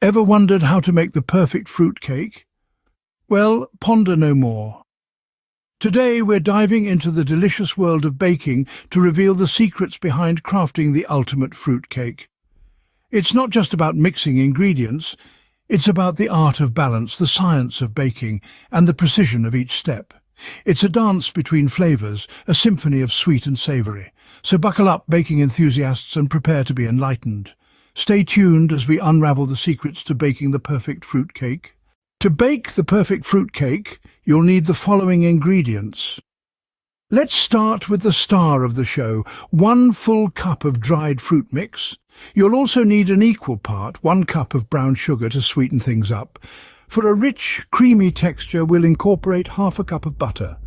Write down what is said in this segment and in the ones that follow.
Ever wondered how to make the perfect fruitcake? Well, ponder no more. Today we're diving into the delicious world of baking to reveal the secrets behind crafting the ultimate fruitcake. It's not just about mixing ingredients, it's about the art of balance, the science of baking, and the precision of each step. It's a dance between flavors, a symphony of sweet and savory. So buckle up, baking enthusiasts, and prepare to be enlightened. Stay tuned as we unravel the secrets to baking the perfect fruitcake. To bake the perfect fruitcake, you'll need the following ingredients. Let's start with the star of the show, 1 full cup of dried fruit mix. You'll also need an equal part, 1 cup of brown sugar to sweeten things up. For a rich, creamy texture, we'll incorporate ½ cup of butter.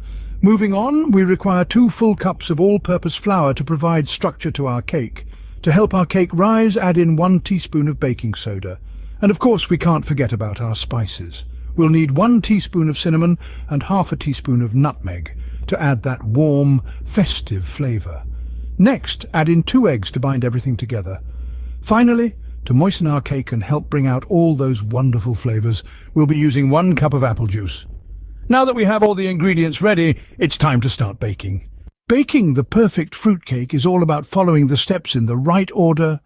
Moving on, we require 2 full cups of all-purpose flour to provide structure to our cake. To help our cake rise, add in 1 teaspoon of baking soda. And of course, we can't forget about our spices. We'll need 1 teaspoon of cinnamon and ½ teaspoon of nutmeg to add that warm, festive flavour. Next, add in 2 eggs to bind everything together. Finally, to moisten our cake and help bring out all those wonderful flavours, we'll be using 1 cup of apple juice. Now that we have all the ingredients ready, it's time to start baking. Baking the perfect fruitcake is all about following the steps in the right order.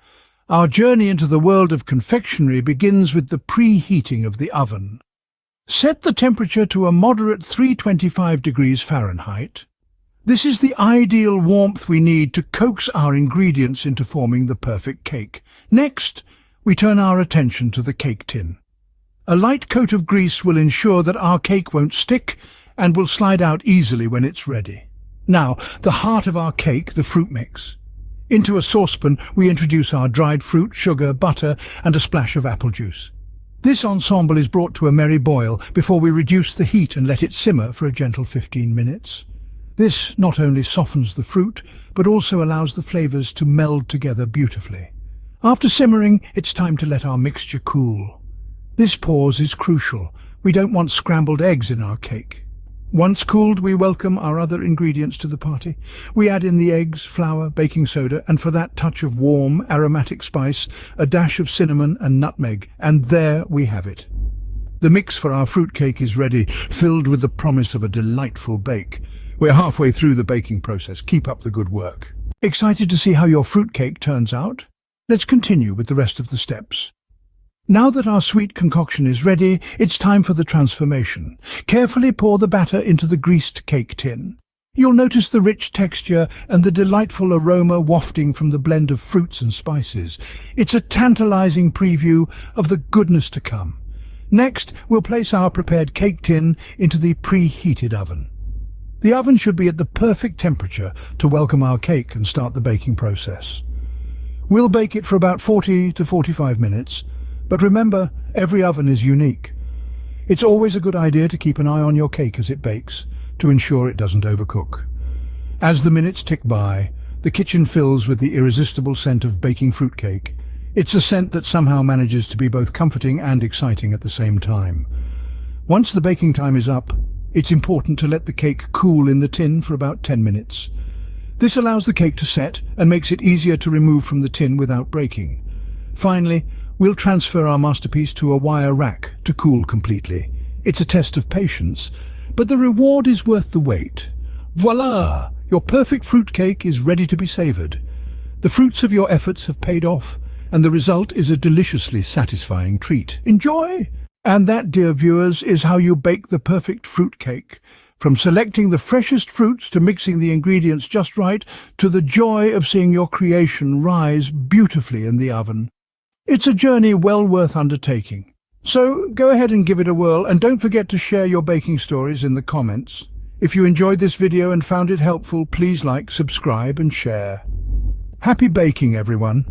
Our journey into the world of confectionery begins with the preheating of the oven. Set the temperature to a moderate 325 degrees Fahrenheit. This is the ideal warmth we need to coax our ingredients into forming the perfect cake. Next, we turn our attention to the cake tin. A light coat of grease will ensure that our cake won't stick and will slide out easily when it's ready. Now, the heart of our cake, the fruit mix. Into a saucepan, we introduce our dried fruit, sugar, butter, and a splash of apple juice. This ensemble is brought to a merry boil before we reduce the heat and let it simmer for a gentle 15 minutes. This not only softens the fruit, but also allows the flavors to meld together beautifully. After simmering, it's time to let our mixture cool. This pause is crucial. We don't want scrambled eggs in our cake. Once cooled, we welcome our other ingredients to the party. We add in the eggs, flour, baking soda, and for that touch of warm, aromatic spice, a dash of cinnamon and nutmeg. And there we have it. The mix for our fruitcake is ready, filled with the promise of a delightful bake. We're halfway through the baking process. Keep up the good work. Excited to see how your fruitcake turns out? Let's continue with the rest of the steps. Now that our sweet concoction is ready, it's time for the transformation. Carefully pour the batter into the greased cake tin. You'll notice the rich texture and the delightful aroma wafting from the blend of fruits and spices. It's a tantalizing preview of the goodness to come. Next, we'll place our prepared cake tin into the preheated oven. The oven should be at the perfect temperature to welcome our cake and start the baking process. We'll bake it for about 40 to 45 minutes. But remember, every oven is unique. It's always a good idea to keep an eye on your cake as it bakes, to ensure it doesn't overcook. As the minutes tick by, the kitchen fills with the irresistible scent of baking fruitcake. It's a scent that somehow manages to be both comforting and exciting at the same time. Once the baking time is up, it's important to let the cake cool in the tin for about 10 minutes. This allows the cake to set and makes it easier to remove from the tin without breaking. Finally, we'll transfer our masterpiece to a wire rack to cool completely. It's a test of patience, but the reward is worth the wait. Voila! Your perfect fruitcake is ready to be savoured. The fruits of your efforts have paid off, and the result is a deliciously satisfying treat. Enjoy! And that, dear viewers, is how you bake the perfect fruitcake. From selecting the freshest fruits to mixing the ingredients just right, to the joy of seeing your creation rise beautifully in the oven. It's a journey well worth undertaking. So go ahead and give it a whirl, and don't forget to share your baking stories in the comments. If you enjoyed this video and found it helpful, please like, subscribe and share. Happy baking, everyone!